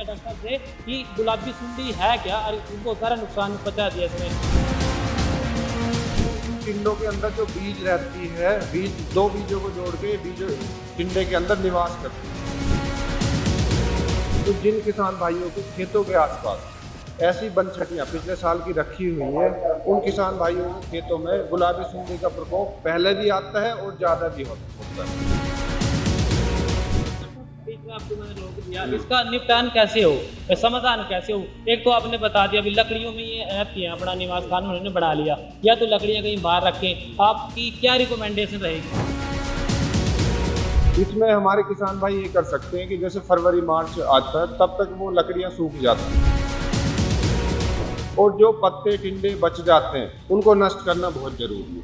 हैं डॉक्टर साहब से कि गुलाबी सुंडी है क्या और बहुत सारा नुकसान पहुंचा दिया इसने। टिंडों के अंदर जो बीज रहती है, बीज दो बीजों को जोड़ के बीज टिंडे के अंदर निवास करती है। तो जिन किसान भाइयों के खेतों के आसपास ऐसी बनछटियां पिछले साल की रखी हुई है, उन किसान भाइयों के खेतों में गुलाबी सुंडी का प्रकोप पहले भी आता है और ज्यादा भी होता है। बीच में आपको मैंने रोक दिया, इसका निपटान कैसे हो, समाधान कैसे हो? एक तो आपने बता दिया अभी लकड़ियों में ये रहती है, अपना निवास स्थान उन्होंने बढ़ा लिया, या तो लकड़ियां कहीं बाहर रखें। आपकी क्या रिकमेंडेशन रहेगी? इसमें हमारे किसान भाई ये कर सकते हैं कि जैसे फरवरी मार्च आता है तब तक वो लकड़ियां सूख जाती हैं और जो पत्ते टिंडे बच जाते हैं उनको नष्ट करना बहुत जरूरी है।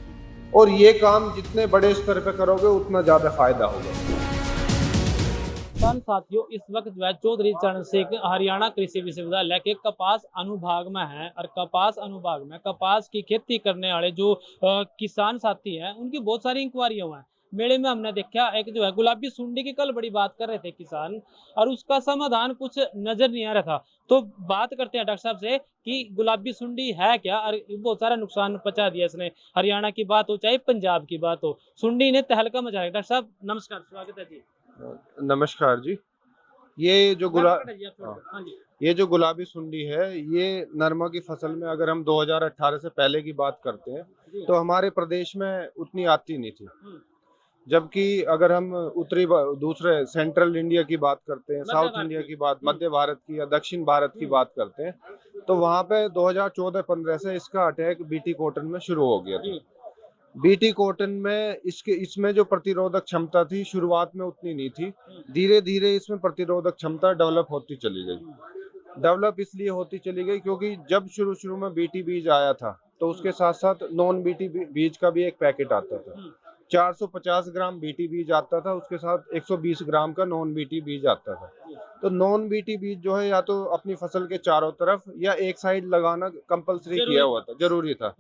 और ये काम जितने बड़े स्तर पे करोगे उतना ज़्यादा फायदा होगा। किसान साथियों, इस वक्त जो है चौधरी चरण सिंह हरियाणा कृषि विश्वविद्यालय के कपास अनुभाग में है और कपास अनुभाग में कपास की खेती करने वाले जो किसान साथी हैं उनकी बहुत सारी इंक्वायरियां हुआ है। मेले में हमने देखा एक जो है गुलाबी सुंडी की कल बड़ी बात कर रहे थे किसान, और उसका समाधान कुछ नजर नहीं आ रहा था। तो बात करते हैं डॉक्टर साहब से कि गुलाबी सुंडी है क्या और बहुत सारा नुकसान पहुंचा दिया इसने। हरियाणा की बात हो चाहे पंजाब की बात हो, सुंडी ने तहलका मचा दिया। डॉक्टर साहब नमस्कार, स्वागत है जी। नमस्कार जी। ये जो हाँ जी। ये जो गुलाबी सुंडी है, ये नरमा की फसल में अगर हम 2018 से पहले की बात करते हैं जी। तो हमारे प्रदेश में उतनी आती नहीं थी। हम्म। जबकि अगर हम दूसरे सेंट्रल इंडिया की बात करते हैं, साउथ भारत इंडिया की। की बात, मध्य भारत की या दक्षिण भारत की बात करते हैं, तो वहाँ पे 2014-15 से इसका अटैक बीटी कॉटन में शुरू हो गया था। बीटी कॉटन में इसमें जो प्रतिरोधक क्षमता थी शुरुआत में उतनी नहीं थी, धीरे धीरे इसमें प्रतिरोधक क्षमता डेवलप होती चली गई। डेवलप इसलिए होती चली गई क्योंकि जब शुरू शुरू में बीटी बीज आया था तो उसके साथ साथ नॉन बीटी बीज का भी एक पैकेट आता था। 450 ग्राम बीटी बीज आता था, उसके साथ 120 ग्राम का नॉन बीटी बीज आता था। तो नॉन बीटी बीज जो है या तो अपनी फसल के चारों तरफ या एक साइड लगाना कंपलसरी किया हुआ था, जरूरी था।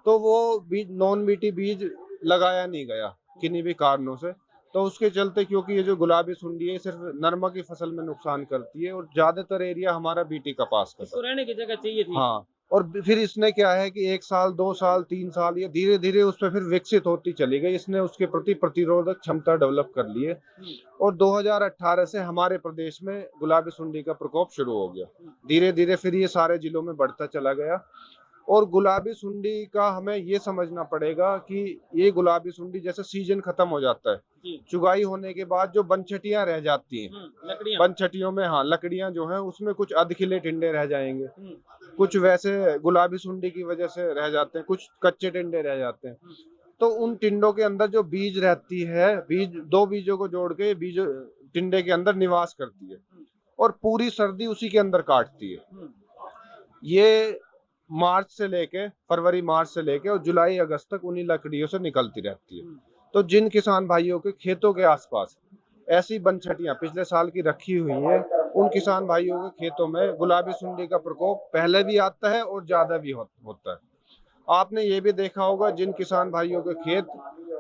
तो वो बीज नॉन बीटी बीज लगाया नहीं गया किन्हीं भी कारणों से। तो उसके चलते क्योंकि ये जो गुलाबी सुंडी है सिर्फ नरमा की फसल में नुकसान करती है और ज्यादातर एरिया हमारा बीटी कपास का इसको रहने की जगह चाहिए थी। हाँ। और फिर इसने क्या है कि 1 साल 2 साल 3 साल ये धीरे धीरे उस पर फिर विकसित होती चली गई, इसने उसके प्रति प्रतिरोधक क्षमता डेवलप कर ली है। और 2018 से हमारे प्रदेश में गुलाबी सुंडी का प्रकोप शुरू हो गया। धीरे धीरे फिर ये सारे जिलों में बढ़ता चला गया। और गुलाबी सुंडी का हमें ये समझना पड़ेगा कि ये गुलाबी सुंडी जैसे सीजन खत्म हो जाता है, चुगाई होने के बाद जो बनछटियां रह जाती हैं, बनछटियों में हाँ लकड़ियां जो हैं उसमें कुछ अधखिले टिंडे रह जाएंगे, कुछ वैसे गुलाबी सुंडी की वजह से रह जाते हैं, कुछ कच्चे टिंडे रह जाते हैं। तो उन टिंडों के अंदर जो बीज रहती है, बीज दो बीजों को जोड़ के बीज टिंडे के अंदर निवास करती है और पूरी सर्दी उसी के अंदर काटती है। ये मार्च से लेके फरवरी मार्च से लेके और जुलाई अगस्त तक उन्हीं लकड़ियों से निकलती रहती है। तो जिन किसान भाइयों के खेतों के आसपास ऐसी बनछटियां पिछले साल की रखी हुई हैं, उन किसान भाइयों के खेतों में गुलाबी सुंडी का प्रकोप पहले भी आता है और ज्यादा भी होता है। आपने ये भी देखा होगा जिन किसान भाइयों के खेत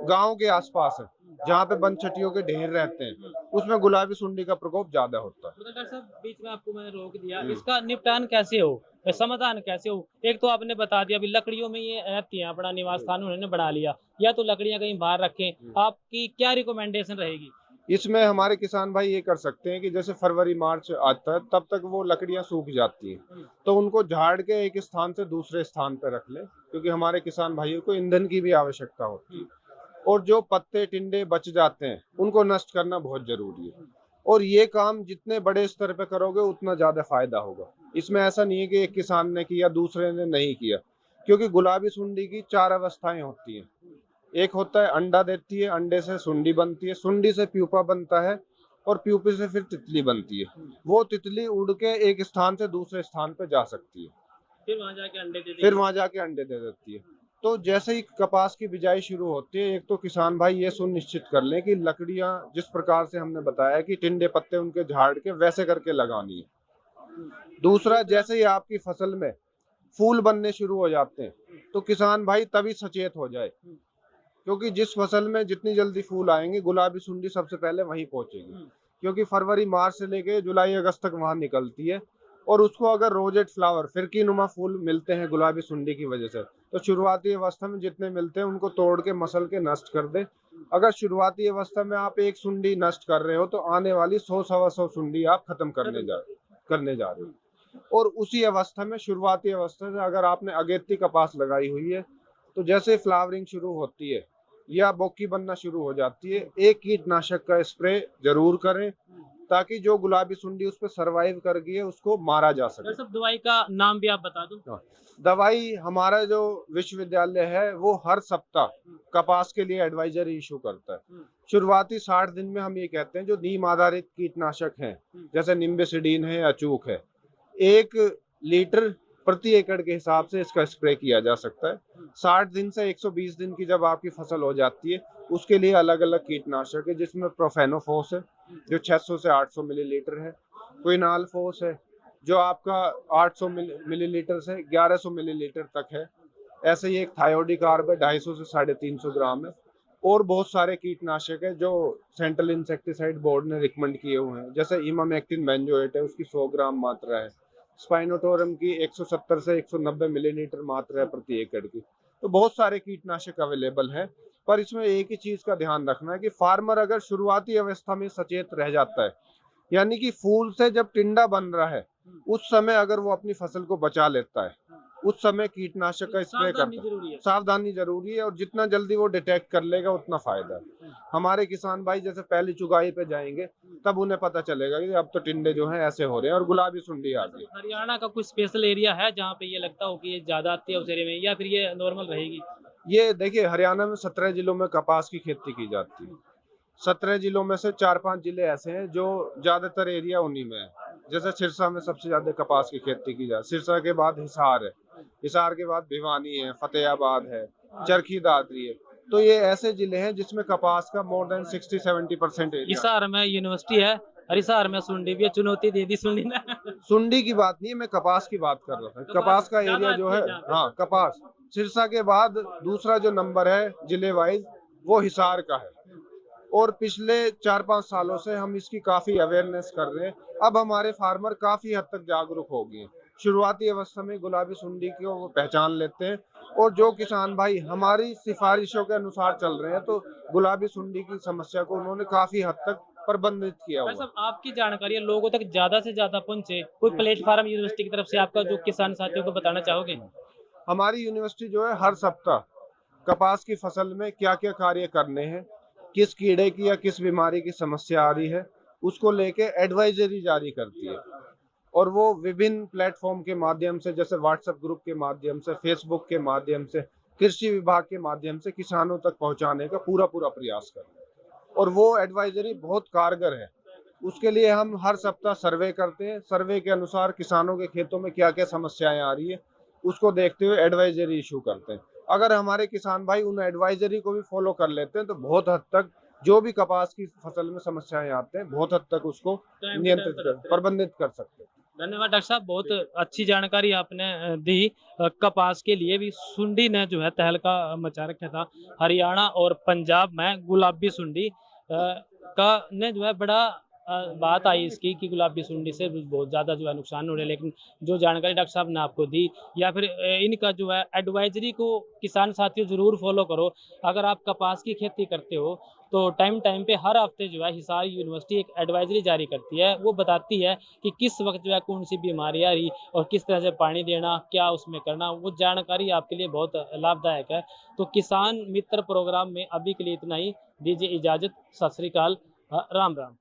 गांव के आसपास है जहाँ पे बनछटियों के ढेर रहते हैं, उसमें गुलाबी सुंडी का प्रकोप ज्यादा होता है। डॉक्टर साहब बीच में आपको मैंने रोक दिया, इसका निपटान कैसे हो, समाधान कैसे हो? एक तो आपने बता दिया अभी लकड़ियों में ये रहती है, अपना निवास स्थान उन्होंने बढ़ा लिया, या तो लकड़ियां कहीं बाहर रखें। आपकी क्या रिकमेंडेशन रहेगी? इसमें हमारे किसान भाई ये कर सकते हैं कि जैसे फरवरी मार्च आता है तब तक वो लकड़ियां सूख जाती हैं, तो उनको झाड़ के एक स्थान से दूसरे स्थान पर रख लें, क्योंकि हमारे किसान भाइयों को ईंधन की भी आवश्यकता होती है। और जो पत्ते टिंडे बच जाते हैं उनको नष्ट करना बहुत जरूरी है। और ये काम जितने बड़े स्तर पे करोगे उतना ज्यादा फायदा होगा। इसमें ऐसा नहीं है कि एक किसान ने किया दूसरे ने नहीं किया, क्योंकि गुलाबी सुंडी की 4 अवस्थाएं होती हैं। एक होता है अंडा देती है, अंडे से सुंडी बनती है, सुंडी से प्यूपा बनता है और प्यूपे से फिर तितली बनती है। वो तितली उड़ के एक स्थान से दूसरे स्थान पे जा सकती है, फिर वहां जाके अंडे दे देती है। तो जैसे ही कपास की बिजाई शुरू होती है, एक तो किसान भाई ये सुनिश्चित कर लें कि लकड़ियां जिस प्रकार से हमने बताया कि टिंडे पत्ते उनके झाड़ के वैसे करके लगानी है। दूसरा, जैसे ही आपकी फसल में फूल बनने शुरू हो जाते हैं तो किसान भाई तभी सचेत हो जाए, क्योंकि जिस फसल में जितनी जल्दी फूल आएंगे गुलाबी सुंडी सबसे पहले वहीं पहुंचेगी। क्योंकि फरवरी मार्च से लेके जुलाई अगस्त तक वहाँ निकलती है। और उसको अगर रोजेट फ्लावर फिरकी नुमा फूल मिलते हैं गुलाबी सुंडी की वजह से, तो शुरुआती अवस्था में जितने मिलते हैं उनको तोड़ के मसल के नष्ट कर दे। अगर शुरुआती अवस्था में आप एक सुंडी नष्ट कर रहे हो तो आने वाली 100-125 सुंडी आप खत्म करने जा रहे हो। और उसी अवस्था में शुरुआती अवस्था से अगर आपने अगेती कपास लगाई हुई है तो जैसे फ्लावरिंग शुरू होती है या बोकी बनना शुरू हो जाती है, एक कीटनाशक का स्प्रे जरूर करें ताकि जो गुलाबी सुंडी उस पर सर्वाइव कर गई है उसको मारा जा सके। डॉक्टर साहब दवाई का नाम भी आप बता दो। दवाई हमारा जो विश्वविद्यालय है वो हर सप्ताह कपास के लिए एडवाइजरी इशू करता है। शुरुआती 60 दिन में हम ये कहते हैं जो नीम आधारित कीटनाशक हैं जैसे निम्बेसिडीन है, अचूक है, 1 लीटर प्रति एकड़ के हिसाब से इसका स्प्रे किया जा सकता है। 60 दिन से 120 दिन की जब आपकी फसल हो जाती है उसके लिए अलग अलग कीटनाशक है जिसमें प्रोफेनोफोस है जो 600 से 800 मिलीलीटर है, क्विनालफोस है जो आपका 800 मिलीलीटर से 1100 मिलीलीटर तक है, ऐसे ही एक थायोडिकार्ब है 250 से 350 ग्राम है। और बहुत सारे कीटनाशक है जो सेंट्रल इंसेक्टिसाइड बोर्ड ने रिकमेंड किए हुए हैं, जैसे इमामेक्टिन बेंजोएट है उसकी 100 ग्राम मात्रा है, स्पाइनोटोरम की 170 से 190 मिलीलीटर मात्रा है प्रति एकड़ की। तो बहुत सारे कीटनाशक अवेलेबल है, पर इसमें एक ही चीज का ध्यान रखना है कि फार्मर अगर शुरुआती अवस्था में सचेत रह जाता है, यानी कि फूल से जब टिंडा बन रहा है उस समय अगर वो अपनी फसल को बचा लेता है, उस समय कीटनाशक का स्प्रे करता है। सावधानी जरूरी है और जितना जल्दी वो डिटेक्ट कर लेगा उतना फायदा है। हमारे किसान भाई जैसे पहली चुगाई पे जाएंगे तब उन्हें पता चलेगा कि अब तो टिंडे जो हैं ऐसे हो रहे हैं और गुलाबी सुंडी आ गई। हरियाणा का कुछ स्पेशल एरिया है जहाँ पे ये लगता हो कि ये ज्यादा आती है उस एरिया में, या फिर ये नॉर्मल रहेगी? ये देखिए हरियाणा में 17 जिलों में कपास की खेती की जाती है। 17 जिलों में से 4-5 जिले ऐसे हैं जो ज्यादातर एरिया उन्हीं में है। जैसे सिरसा में सबसे ज्यादा कपास की खेती की जाती है, सिरसा के बाद हिसार है, हिसार के बाद भिवानी है, फतेहाबाद है, चरखी दादरी है। तो ये ऐसे जिले हैं जिसमें कपास का मोर देन 60-70% एरिया। हिसार में यूनिवर्सिटी है और हिसार में सुंडी भी है, चुनौती दे दी सुंडी ने। सुंडी की बात नहीं है, मैं कपास की बात कर रहा था। कपास का एरिया जो है, हाँ कपास सिरसा के बाद दूसरा जो नंबर है जिले वाइज वो हिसार का है। और पिछले 4-5 सालों से हम इसकी काफी अवेयरनेस कर रहे हैं। अब हमारे फार्मर काफी हद तक जागरूक हो गए हैं। शुरुआती अवस्था में गुलाबी सुंडी को वो पहचान लेते हैं और जो किसान भाई हमारी सिफारिशों के अनुसार चल रहे हैं तो गुलाबी सुंडी की समस्या को उन्होंने काफी हद तक प्रबंधित किया हुआ है। सब आपकी जानकारी लोगों तक ज्यादा से ज्यादा पहुंचे, कोई प्लेटफॉर्म यूनिवर्सिटी की तरफ से आपका जो किसान साथियों को बताना चाहोगे? हमारी यूनिवर्सिटी जो है हर सप्ताह कपास की फसल में क्या क्या कार्य करने हैं, किस कीड़े की या किस बीमारी की समस्या आ रही है, उसको लेके एडवाइजरी जारी करती है। और वो विभिन्न प्लेटफॉर्म के माध्यम से जैसे व्हाट्सएप ग्रुप के माध्यम से, फेसबुक के माध्यम से, कृषि विभाग के माध्यम से किसानों तक पहुंचाने का पूरा प्रयास कर रहे हैं। और वो एडवाइजरी बहुत कारगर है। उसके लिए हम हर सप्ताह सर्वे करते हैं। सर्वे के अनुसार किसानों के खेतों में क्या क्या समस्याएं आ रही है उसको देखते हुए एडवाइजरी इशू करते हैं। अगर हमारे किसान भाई उन एडवाइजरी को भी फॉलो कर लेते हैं तो बहुत हद तक जो भी कपास की फसल में समस्याएं आते हैं बहुत हद तक उसको नियंत्रित प्रबंधित कर सकते हैं। धन्यवाद डॉक्टर साहब, बहुत अच्छी जानकारी आपने दी। कपास के लिए भी सुंडी ने जो है तहलका मचा रखा था। हरियाणा और पंजाब में गुलाबी सुंडी का ने जो है बड़ा बात आई इसकी कि गुलाबी सुंडी से बहुत ज़्यादा जो है नुकसान हो रहे हैं। लेकिन जो जानकारी डॉक्टर साहब ने आपको दी, या फिर इनका जो है एडवाइजरी को किसान साथियों ज़रूर फॉलो करो। अगर आप कपास की खेती करते हो तो टाइम टाइम पे हर हफ्ते जो है हिसार यूनिवर्सिटी एक एडवाइजरी जारी करती है। वो बताती है कि किस वक्त जो है कौन सी बीमारी आ रही और किस तरह से पानी देना, क्या उसमें करना। वो जानकारी आपके लिए बहुत लाभदायक है। तो किसान मित्र प्रोग्राम में अभी के लिए इतना ही। दीजिए इजाज़त। सत श्री अकाल। राम राम।